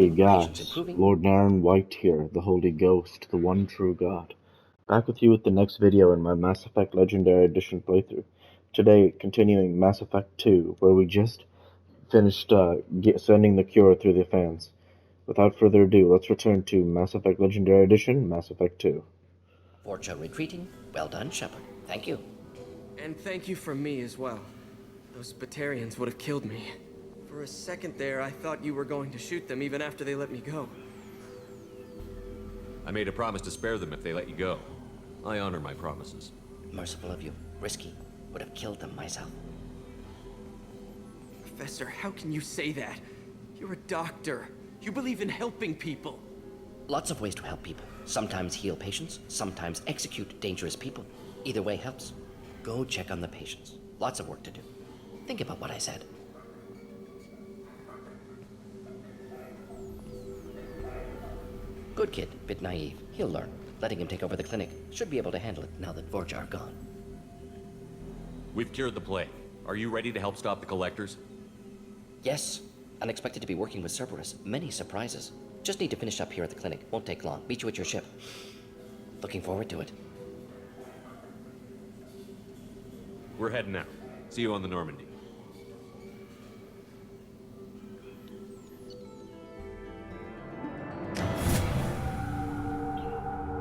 Hey guys, Lord Naren White here, the Holy Ghost, the one true God. Back with you with the next video in my Mass Effect Legendary Edition playthrough. Today, continuing Mass Effect 2, where we just finished sending the cure through the fans. Without further ado, let's return to Mass Effect Legendary Edition, Mass Effect 2. Vorcha retreating. Well done, Shepard. Thank you. And thank you from me as well. Those Batarians would have killed me. For a second there, I thought you were going to shoot them even after they let me go. I made a promise to spare them if they let you go. I honor my promises. Merciful of you. Risky. Would have killed them myself. Professor, how can you say that? You're a doctor. You believe in helping people. Lots of ways to help people. Sometimes heal patients, sometimes execute dangerous people. Either way helps. Go check on the patients. Lots of work to do. Think about what I said. Good kid, bit naive. He'll learn. Letting him take over the clinic. Should be able to handle it now that Vorcha are gone. We've cured the plague. Are you ready to help stop the Collectors? Yes. Unexpected to be working with Cerberus. Many surprises. Just need to finish up here at the clinic. Won't take long. Meet you at your ship. Looking forward to it. We're heading out. See you on the Normandy.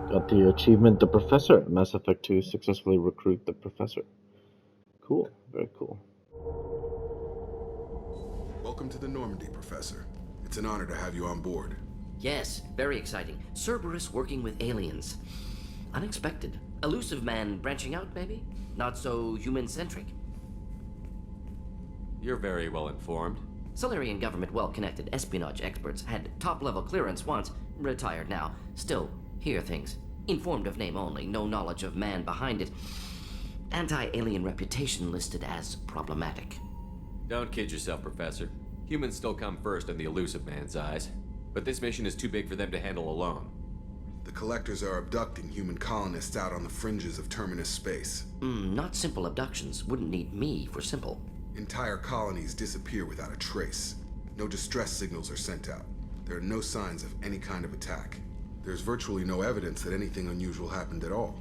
Got the achievement, the Professor. Mass Effect 2, successfully recruit the Professor. Cool, very cool. Welcome to the Normandy, Professor. It's an honor to have you on board. Yes, very exciting. Cerberus working with aliens. Unexpected. Elusive man branching out, maybe? Not so human-centric. You're very well informed. Solarian government well-connected espionage experts had top-level clearance once, retired now. Still, hear things. Informed of name only, no knowledge of man behind it. Anti-alien reputation listed as problematic. Don't kid yourself, Professor. Humans still come first in the elusive man's eyes. But this mission is too big for them to handle alone. The Collectors are abducting human colonists out on the fringes of Terminus space. Not simple abductions. Wouldn't need me for simple. Entire colonies disappear without a trace. No distress signals are sent out. There are no signs of any kind of attack. There's virtually no evidence that anything unusual happened at all.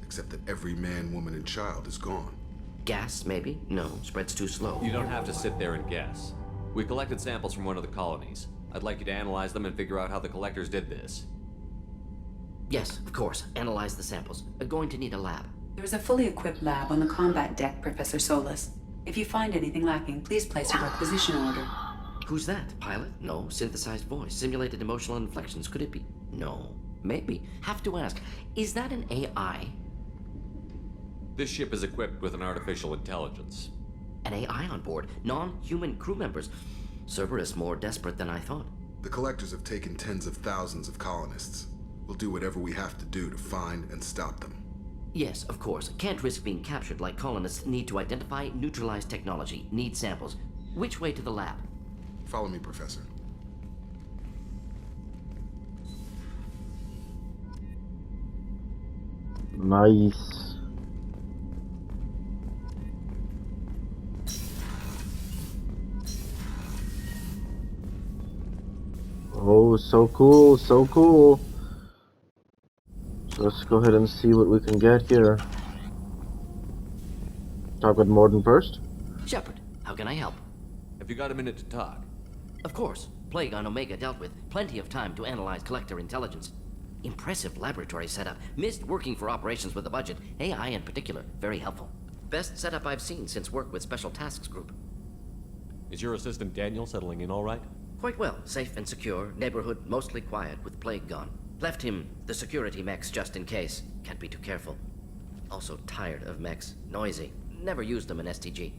Except that every man, woman, and child is gone. Gas, maybe? No, spreads too slow. You don't have to sit there and guess. We collected samples from one of the colonies. I'd like you to analyze them and figure out how the Collectors did this. Yes, of course. Analyze the samples. Going to need a lab. There's a fully equipped lab on the combat deck, Professor Solus. If you find anything lacking, please place a requisition order. Who's that? Pilot? No. Synthesized voice. Simulated emotional inflections. Could it be? No. Maybe. Have to ask. Is that an AI? This ship is equipped with an artificial intelligence. An AI on board. Non-human crew members. Cerberus more desperate than I thought. The Collectors have taken tens of thousands of colonists. We'll do whatever we have to do to find and stop them. Yes, of course. Can't risk being captured like colonists need to identify, neutralize technology, need samples. Which way to the lab? Follow me, Professor. Nice. Oh, so cool, so cool. So let's go ahead and see what we can get here. Talk with Morden first. Shepard, how can I help? Have you got a minute to talk? Of course. Plague on Omega dealt with. Plenty of time to analyze Collector intelligence. Impressive laboratory setup. Missed working for operations with a budget. AI in particular. Very helpful. Best setup I've seen since work with Special Tasks Group. Is your assistant Daniel settling in all right? Quite well. Safe and secure. Neighborhood mostly quiet with Plague gone. Left him the security mechs just in case. Can't be too careful. Also tired of mechs. Noisy. Never used them in STG.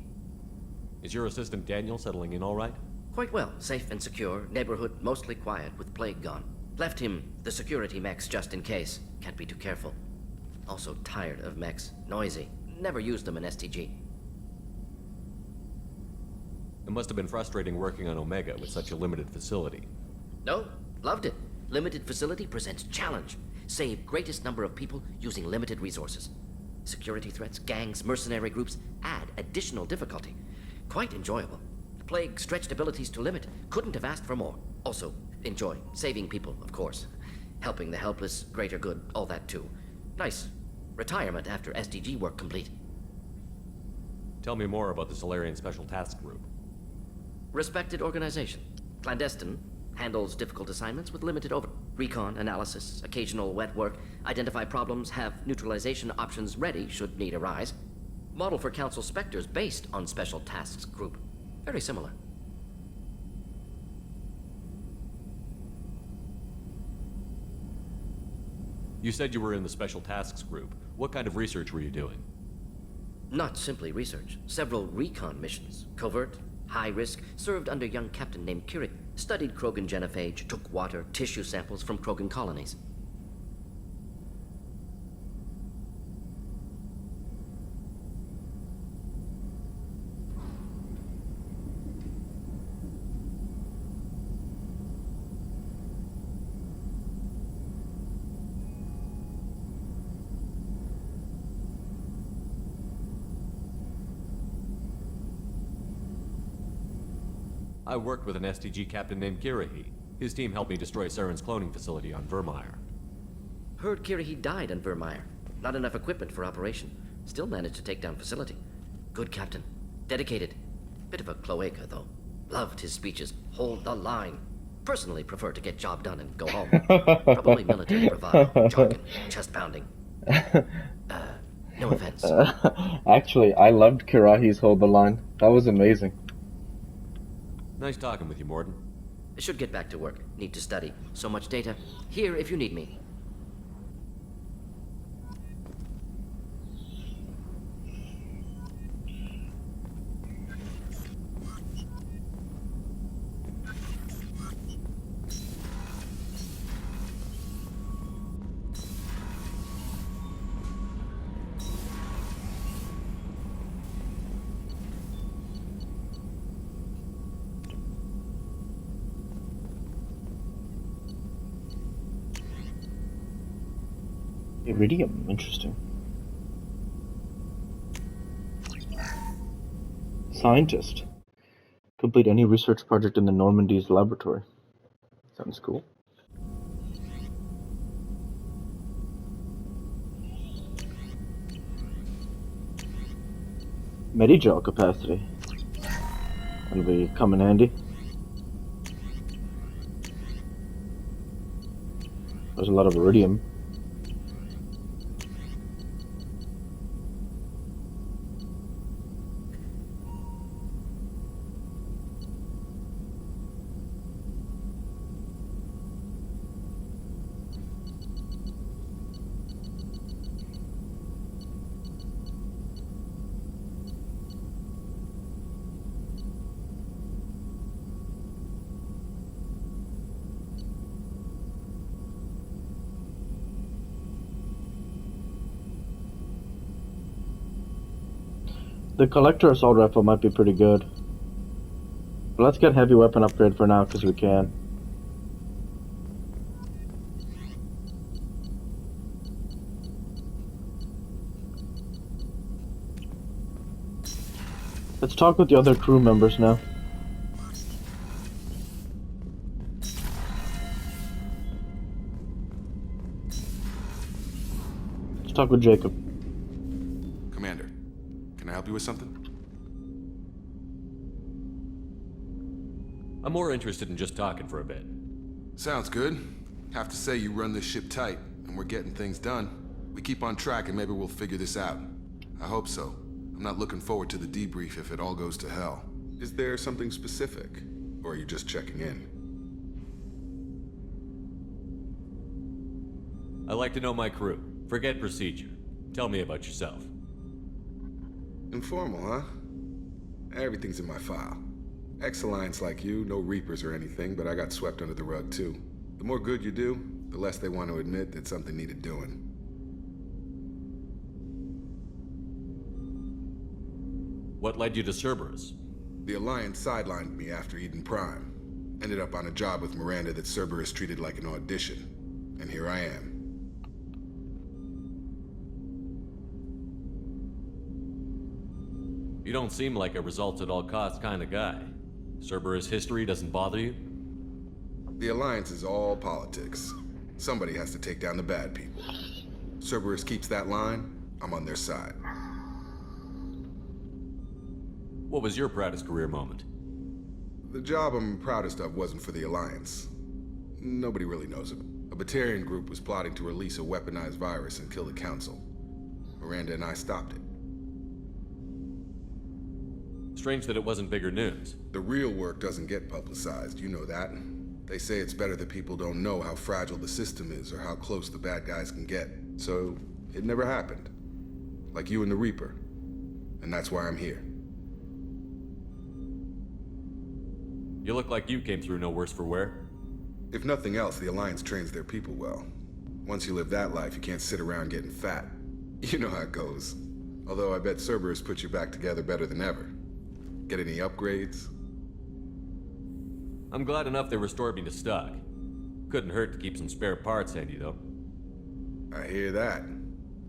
Is your assistant Daniel settling in all right? Quite well. Safe and secure. Neighborhood mostly quiet with Plague gone. Left him the security mechs just in case. Can't be too careful. Also tired of mechs. Noisy. Never used them in STG. It must have been frustrating working on Omega with such a limited facility. No, loved it. Limited facility presents challenge. Save greatest number of people using limited resources. Security threats, gangs, mercenary groups add additional difficulty. Quite enjoyable. Plague stretched abilities to limit. Couldn't have asked for more. Also, Enjoy. Saving people, of course. Helping the helpless, greater good, all that too. Nice. Retirement after SDG work complete. Tell me more about the Solarian Special Task Group. Respected organization. Clandestine. Handles difficult assignments with limited over. Recon, analysis, occasional wet work. Identify problems, have neutralization options ready should need arise. Model for Council Spectres based on Special Tasks Group. Very similar. You said you were in the Special Tasks Group. What kind of research were you doing? Not simply research. Several recon missions. Covert, high risk, served under a young captain named Curie. Studied Krogan genophage, took water, tissue samples from Krogan colonies. I worked with an STG captain named Kirahi. His team helped me destroy Saren's cloning facility on Vermeer. Heard Kirahi died on Vermeer. Not enough equipment for operation. Still managed to take down facility. Good captain. Dedicated. Bit of a cloaca, though. Loved his speeches. Hold the line. Personally prefer to get job done and go home. Probably military bravado, jargon, chest pounding. No offense. Actually, I loved Kirahi's Hold the Line. That was amazing. Nice talking with you, Morden. I should get back to work. Need to study. So much data. Here if you need me. Iridium, interesting. Scientist. Complete any research project in the Normandy's laboratory. Sounds cool. Medigel capacity. That'll be come in handy. There's a lot of iridium. The collector assault rifle might be pretty good. But let's get heavy weapon upgrade for now, because we can. Let's talk with the other crew members now. Let's talk with Jacob. Commander, can I help you with something? I'm more interested in just talking for a bit. Sounds good. Have to say you run this ship tight, and we're getting things done. We keep on track and maybe we'll figure this out. I hope so. I'm not looking forward to the debrief if it all goes to hell. Is there something specific? Or are you just checking in? I like to know my crew. Forget procedure. Tell me about yourself. Informal, huh? Everything's in my file. Ex-Alliance like you, no Reapers or anything, but I got swept under the rug too. The more good you do, the less they want to admit that something needed doing. What led you to Cerberus? The Alliance sidelined me after Eden Prime. Ended up on a job with Miranda that Cerberus treated like an audition. And here I am. You don't seem like a results at all costs kind of guy. Cerberus history doesn't bother you? The Alliance is all politics. Somebody has to take down the bad people. Cerberus keeps that line, I'm on their side. What was your proudest career moment? The job I'm proudest of wasn't for the Alliance. Nobody really knows it. A Batarian group was plotting to release a weaponized virus and kill the Council. Miranda and I stopped it. Strange that it wasn't bigger news. The real work doesn't get publicized, you know that. They say it's better that people don't know how fragile the system is or how close the bad guys can get. So, it never happened. Like you and the Reaper. And that's why I'm here. You look like you came through no worse for wear. If nothing else, the Alliance trains their people well. Once you live that life, you can't sit around getting fat. You know how it goes. Although I bet Cerberus put you back together better than ever. Get any upgrades? I'm glad enough they restored me to stock. Couldn't hurt to keep some spare parts handy, though. I hear that.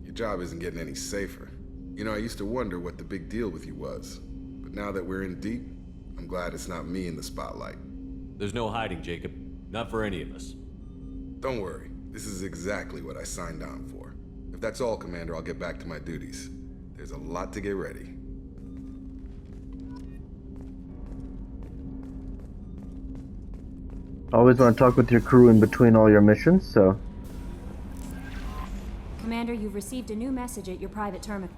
Your job isn't getting any safer. You know, I used to wonder what the big deal with you was. But now that we're in deep, I'm glad it's not me in the spotlight. There's no hiding, Jacob. Not for any of us. Don't worry. This is exactly what I signed on for. If that's all, Commander, I'll get back to my duties. There's a lot to get ready. Always want to talk with your crew in between all your missions, so... Commander, you've received a new message at your private terminal.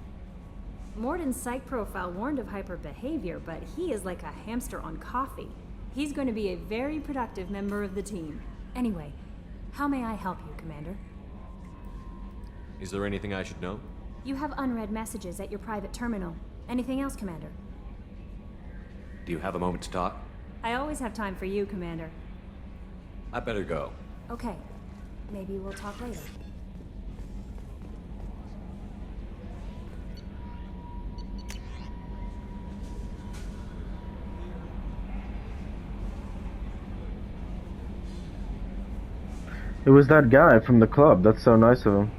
Morden's psych profile warned of hyper behavior, but he is like a hamster on coffee. He's going to be a very productive member of the team. Anyway, how may I help you, Commander? Is there anything I should know? You have unread messages at your private terminal. Anything else, Commander? Do you have a moment to talk? I always have time for you, Commander. I better go. Okay. Maybe we'll talk later. It was that guy from the club. That's so nice of him.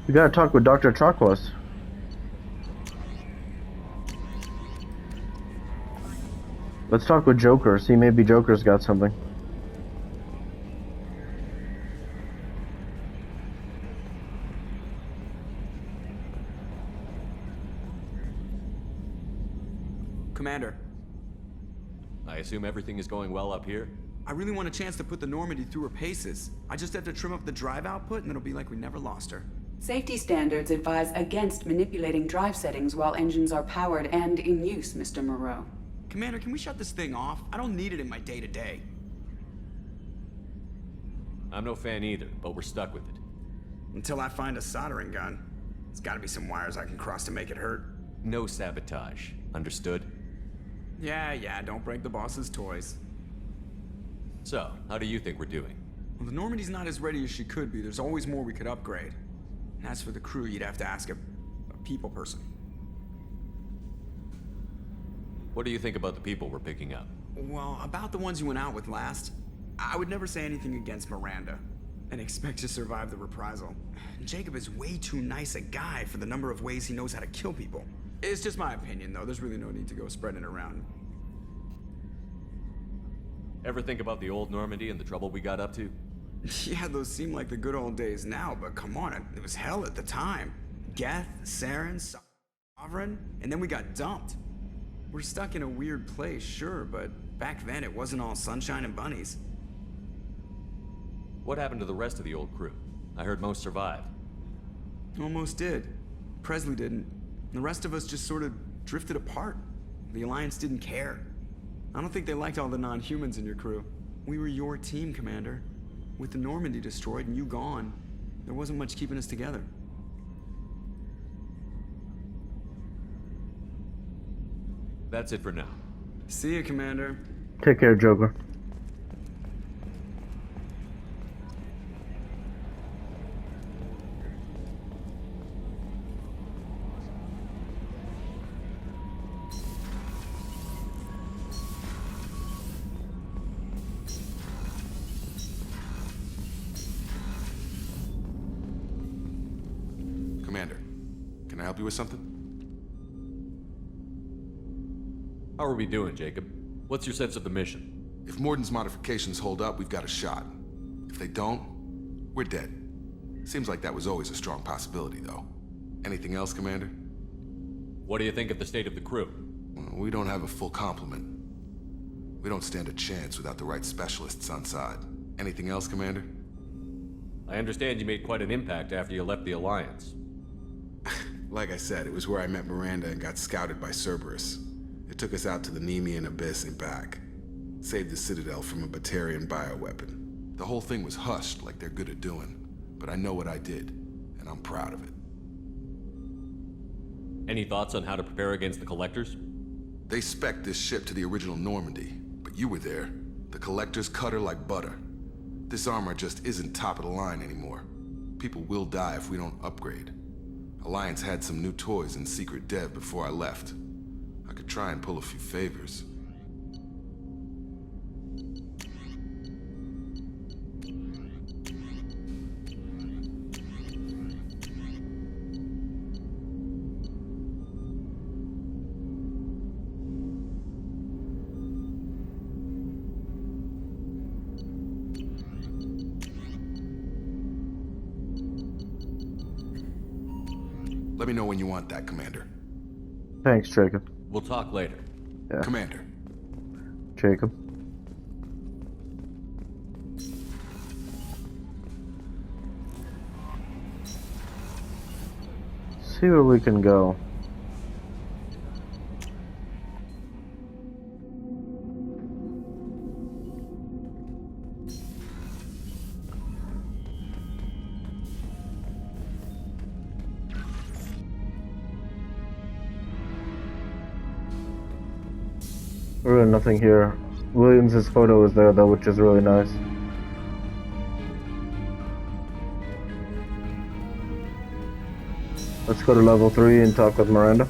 We gotta talk with Dr. Chakwas. Let's talk with Joker. See, maybe Joker's got something. Commander, I assume everything is going well up here? I really want a chance to put the Normandy through her paces. I just have to trim up the drive output and it'll be like we never lost her. Safety standards advise against manipulating drive settings while engines are powered and in use, Mr. Moreau. Commander, can we shut this thing off? I don't need it in my day-to-day. I'm no fan either, but we're stuck with it. Until I find a soldering gun. There's gotta be some wires I can cross to make it hurt. No sabotage. Understood? Yeah, don't break the boss's toys. So, how do you think we're doing? Well, the Normandy's not as ready as she could be. There's always more we could upgrade. And as for the crew, you'd have to ask a people person. What do you think about the people we're picking up? Well, about the ones you went out with last, I would never say anything against Miranda and expect to survive the reprisal. Jacob is way too nice a guy for the number of ways he knows how to kill people. It's just my opinion, though. There's really no need to go spreading it around. Ever think about the old Normandy and the trouble we got up to? Yeah, those seem like the good old days now, but come on, it was hell at the time. Geth, Naren, Sovereign, and then we got dumped. We're stuck in a weird place, sure, but back then it wasn't all sunshine and bunnies. What happened to the rest of the old crew? I heard most survived. Almost did. Presley didn't. The rest of us just sort of drifted apart. The Alliance didn't care. I don't think they liked all the non-humans in your crew. We were your team, Commander. With the Normandy destroyed and you gone, there wasn't much keeping us together. That's it for now. See you, Commander. Take care, Joker. Commander, can I help you with something? How are we doing, Jacob? What's your sense of the mission? If Morden's modifications hold up, we've got a shot. If they don't, we're dead. Seems like that was always a strong possibility, though. Anything else, Commander? What do you think of the state of the crew? Well, we don't have a full complement. We don't stand a chance without the right specialists on side. Anything else, Commander? I understand you made quite an impact after you left the Alliance. Like I said, it was where I met Miranda and got scouted by Cerberus. It took us out to the Nemean Abyss and back. Saved the Citadel from a Batarian bioweapon. The whole thing was hushed like they're good at doing. But I know what I did, and I'm proud of it. Any thoughts on how to prepare against the Collectors? They spec'd this ship to the original Normandy, but you were there. The Collectors cut her like butter. This armor just isn't top of the line anymore. People will die if we don't upgrade. Alliance had some new toys in secret dev before I left. I could try and pull a few favors. Let me know when you want that, Commander. Thanks, Jacob. We'll talk later. Yeah. Commander. Jacob. See where we can go. Really nothing here. Williams' photo is there though, which is really nice. Let's go to level 3 and talk with Miranda.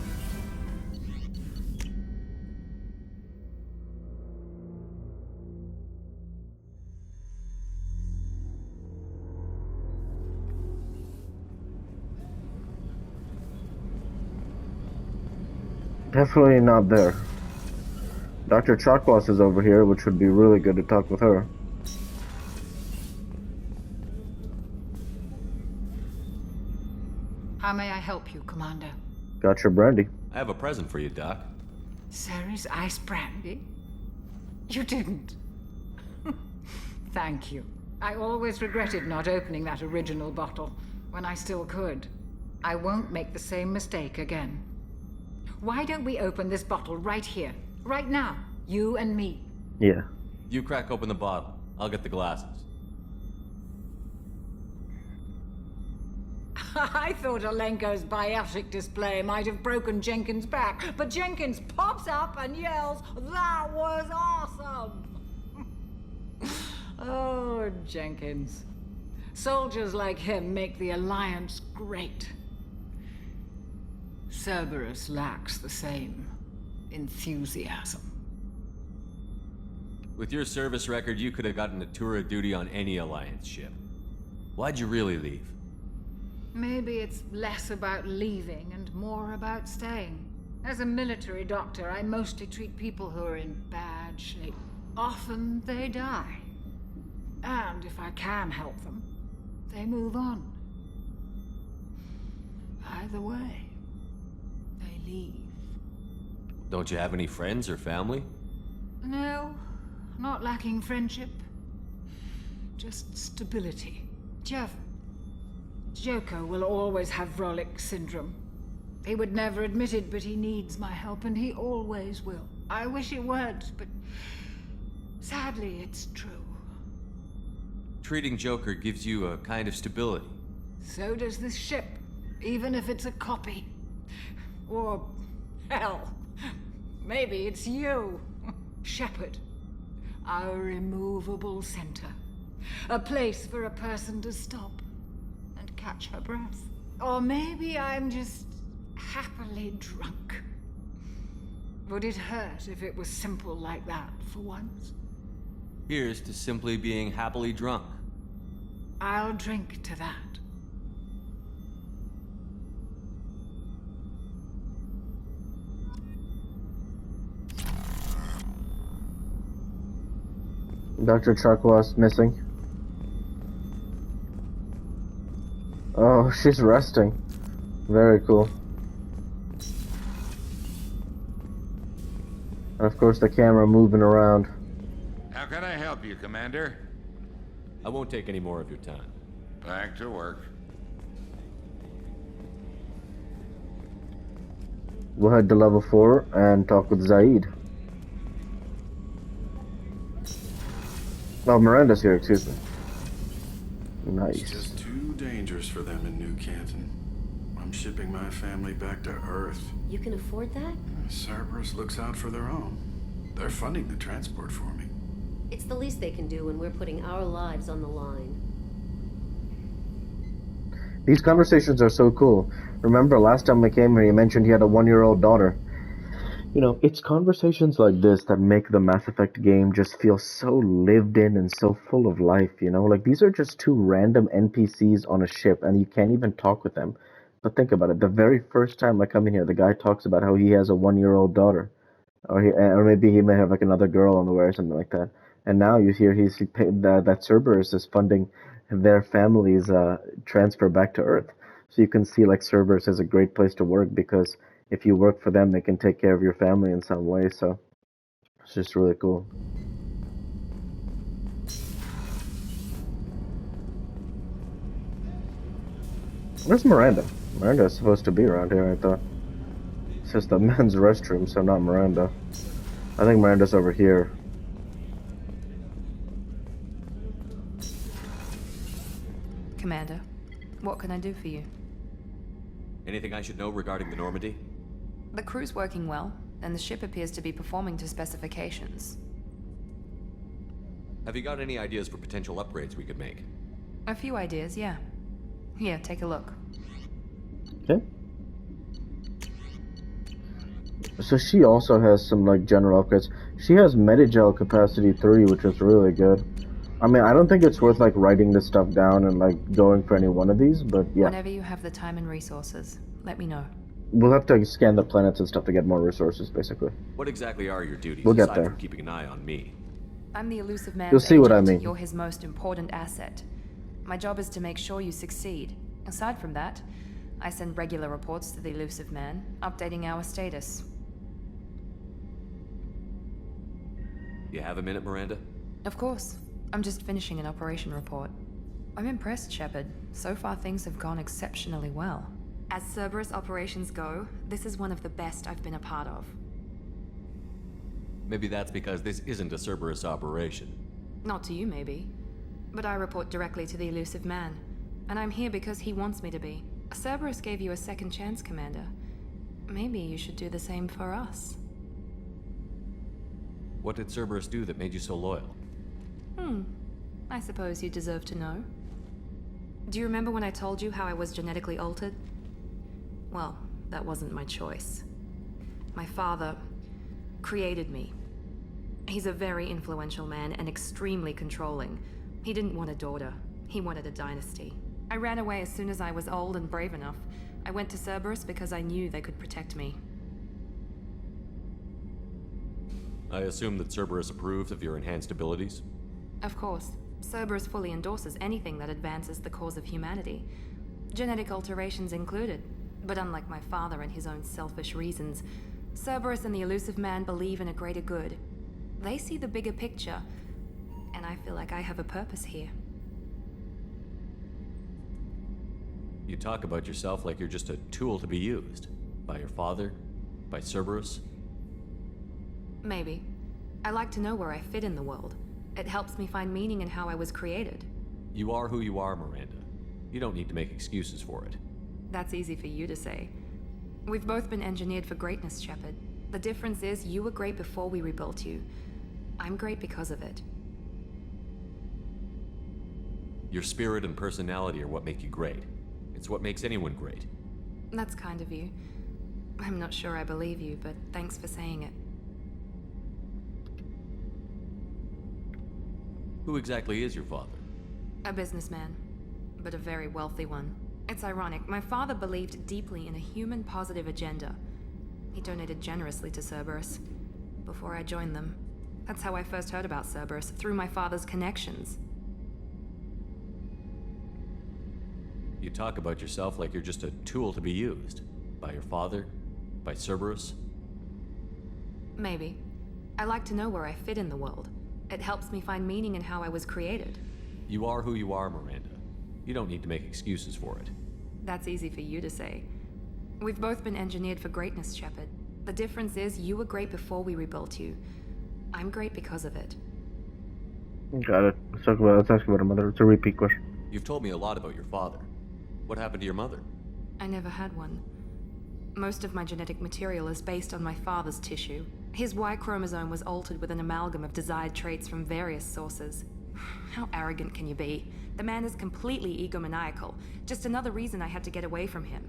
Definitely not there. Dr. Chakwas is over here, which would be really good to talk with her. How may I help you, Commander? Got your brandy. I have a present for you, Doc. Ceres ice brandy? You didn't. Thank you. I always regretted not opening that original bottle when I still could. I won't make the same mistake again. Why don't we open this bottle right here? Right now, you and me. Yeah. You crack open the bottle. I'll get the glasses. I thought Alenko's biotic display might have broken Jenkins' back, but Jenkins pops up and yells, "That was awesome!" Oh, Jenkins. Soldiers like him make the Alliance great. Cerberus lacks the same enthusiasm. With your service record, you could have gotten a tour of duty on any Alliance ship. Why'd you really leave? Maybe it's less about leaving and more about staying. As a military doctor, I mostly treat people who are in bad shape. Often they die. And if I can help them, they move on. Either way, they leave. Don't you have any friends or family? No, not lacking friendship. Just stability. Joko will always have Vrolik syndrome. He would never admit it, but he needs my help, and he always will. I wish it weren't, but sadly, it's true. Treating Joker gives you a kind of stability. So does this ship, even if it's a copy. Or, hell, maybe it's you, Shepard. Our immovable center. A place for a person to stop and catch her breath. Or maybe I'm just happily drunk. Would it hurt if it was simple like that for once? Here's to simply being happily drunk. I'll drink to that. Dr. Charkwas missing. Oh, she's resting. Very cool. And of course the camera moving around. How can I help you, Commander? I won't take any more of your time. Back to work. We'll head to level 4 and talk with Zaid. Oh, Miranda's here, excuse me. Nice. It's just too dangerous for them in New Canton. I'm shipping my family back to Earth. You can afford that? Cerberus looks out for their own. They're funding the transport for me. It's the least they can do when we're putting our lives on the line. These conversations are so cool. Remember last time we came here, he mentioned he had a 1-year-old daughter. You know, it's conversations like this that make the Mass Effect game just feel so lived in and so full of life, you know? Like, these are just two random NPCs on a ship, and you can't even talk with them. But think about it, the very first time I come in here, the guy talks about how he has a 1-year-old daughter. Or maybe he may have, like, another girl on the way or something like that. And now you hear that Cerberus is funding their family's transfer back to Earth. So you can see, like, Cerberus is a great place to work because if you work for them, they can take care of your family in some way, so it's just really cool. Where's Miranda? Miranda's supposed to be around here, I thought. It's just the men's restroom, so not Miranda. I think Miranda's over here. Commander, what can I do for you? Anything I should know regarding the Normandy? The crew's working well, and the ship appears to be performing to specifications. Have you got any ideas for potential upgrades we could make? A few ideas, yeah. Here, take a look. Okay. So she also has some, like, general upgrades. She has Medigel capacity 3, which is really good. I mean, I don't think it's worth, like, writing this stuff down and, like, going for any one of these, but yeah. Whenever you have the time and resources, let me know. We'll have to scan the planets and stuff to get more resources, basically. What exactly are your duties, we'll get aside there. from keeping an eye on me? I'm the elusive man's You'll see agent. what I mean. You're his most important asset. My job is to make sure you succeed. Aside from that, I send regular reports to the elusive man, updating our status. You have a minute, Miranda? Of course. I'm just finishing an operation report. I'm impressed, Shepard. So far things have gone exceptionally well. As Cerberus operations go, this is one of the best I've been a part of. Maybe that's because this isn't a Cerberus operation. Not to you, maybe. But I report directly to the elusive man. And I'm here because he wants me to be. Cerberus gave you a second chance, Commander. Maybe you should do the same for us. What did Cerberus do that made you so loyal? I suppose you deserve to know. Do you remember when I told you how I was genetically altered? Well, that wasn't my choice. My father created me. He's a very influential man and extremely controlling. He didn't want a daughter. He wanted a dynasty. I ran away as soon as I was old and brave enough. I went to Cerberus because I knew they could protect me. I assume that Cerberus approved of your enhanced abilities? Of course. Cerberus fully endorses anything that advances the cause of humanity. Genetic alterations included. But unlike my father and his own selfish reasons, Cerberus and the elusive man believe in a greater good. They see the bigger picture, and I feel like I have a purpose here. You talk about yourself like you're just a tool to be used. By your father? By Cerberus? Maybe. I like to know where I fit in the world. It helps me find meaning in how I was created. You are who you are, Miranda. You don't need to make excuses for it. That's easy for you to say. We've both been engineered for greatness, Shepard. The difference is you were great before we rebuilt you. I'm great because of it. Your spirit and personality are what make you great. It's what makes anyone great. That's kind of you. I'm not sure I believe you, but thanks for saying it. Who exactly is your father? A businessman, but a very wealthy one. It's ironic, my father believed deeply in a human-positive agenda. He donated generously to Cerberus before I joined them. That's how I first heard about Cerberus, through my father's connections. You talk about yourself like you're just a tool to be used. By your father? By Cerberus? Maybe. I like to know where I fit in the world. It helps me find meaning in how I was created. You are who you are, Miranda. You don't need to make excuses for it. That's easy for you to say. We've both been engineered for greatness, Shepard. The difference is you were great before we rebuilt you. I'm great because of it. Got it. Let's ask about her mother. It's a repeat question. You've told me a lot about your father. What happened to your mother? I never had one. Most of my genetic material is based on my father's tissue. His Y chromosome was altered with an amalgam of desired traits from various sources. How arrogant can you be? The man is completely egomaniacal. Just another reason I had to get away from him.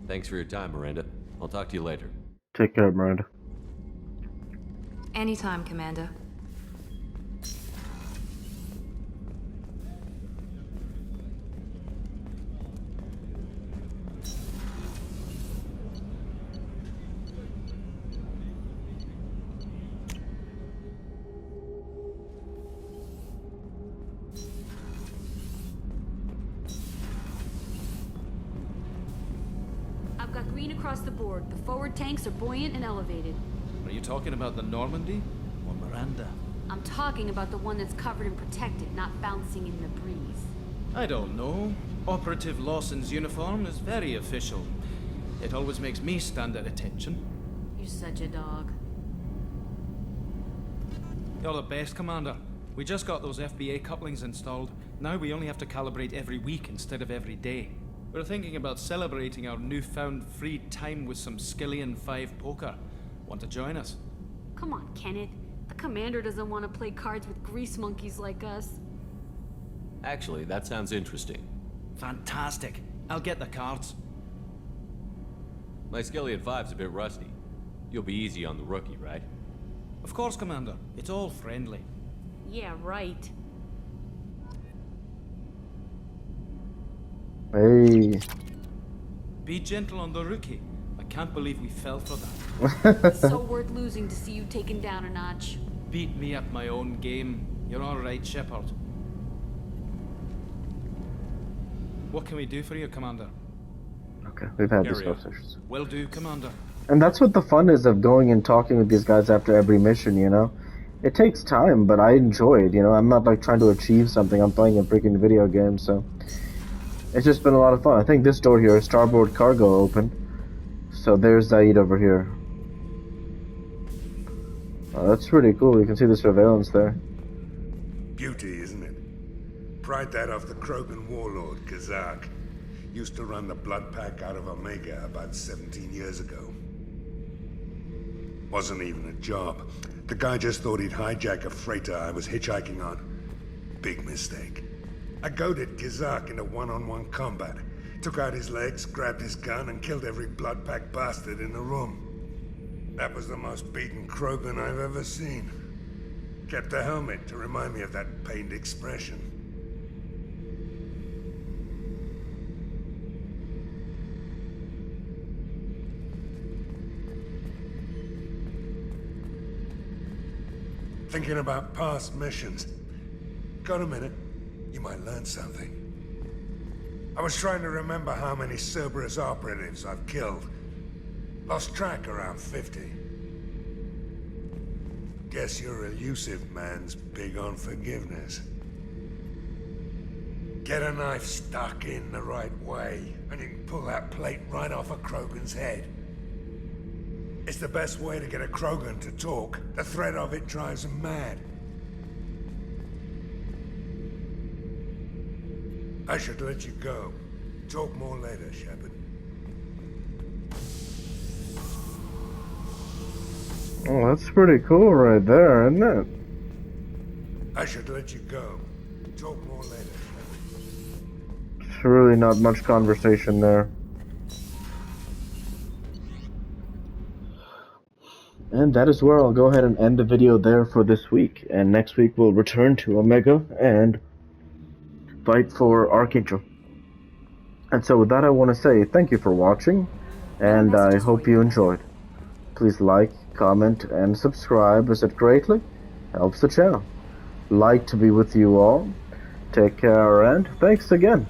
Thanks for your time, Miranda. I'll talk to you later. Take care, Miranda. Anytime, Commander. I've got green across the board. The forward tanks are buoyant and elevated. Are you talking about the Normandy or Miranda? I'm talking about the one that's covered and protected, not bouncing in the breeze. I don't know. Operative Lawson's uniform is very official. It always makes me stand at attention. You're such a dog. You're the best, Commander. We just got those FBA couplings installed. Now we only have to calibrate every week instead of every day. We're thinking about celebrating our newfound free time with some Skillian 5 poker. Want to join us? Come on, Kenneth. The commander doesn't want to play cards with grease monkeys like us. Actually, that sounds interesting. Fantastic. I'll get the cards. My Skillian 5's a bit rusty. You'll be easy on the rookie, right? Of course, Commander. It's all friendly. Yeah, right. Hey. Be gentle on the rookie. I can't believe we fell for that. It's so worth losing to see you taken down a notch. Beat me at my own game. You're all right, Shepard. What can we do for you, Commander? Okay, we've had these conversations. Will do, Commander. And that's what the fun is of going and talking with these guys after every mission, you know? It takes time, but I enjoy it, you know? I'm not like trying to achieve something. I'm playing a freaking video game, so... It's just been a lot of fun. I think this door here is starboard cargo open. So there's Zaid over here. Oh, that's pretty cool. You can see the surveillance there. Beauty, isn't it? Pried that off the Krogan warlord, Kazak. Used to run the blood pack out of Omega about 17 years ago. Wasn't even a job. The guy just thought he'd hijack a freighter I was hitchhiking on. Big mistake. I goaded Kazak into one-on-one combat. Took out his legs, grabbed his gun, and killed every blood pack bastard in the room. That was the most beaten Krogan I've ever seen. Kept a helmet to remind me of that pained expression. Thinking about past missions. Got a minute? You might learn something. I was trying to remember how many Cerberus operatives I've killed. Lost track around 50. Guess your elusive man's big on forgiveness. Get a knife stuck in the right way, and you can pull that plate right off a Krogan's head. It's the best way to get a Krogan to talk. The threat of it drives him mad. I should let you go. Talk more later, Shepard. Oh, that's pretty cool right there, isn't it? I should let you go. Talk more later, Shepard. There's really not much conversation there. And that is where I'll go ahead and end the video there for this week. And next week we'll return to Omega and fight for Archangel. And so with that I want to say thank you for watching, and I hope you enjoyed. Please like, comment, and subscribe, as it greatly helps the channel. Light to be with you all. Take care, and thanks again.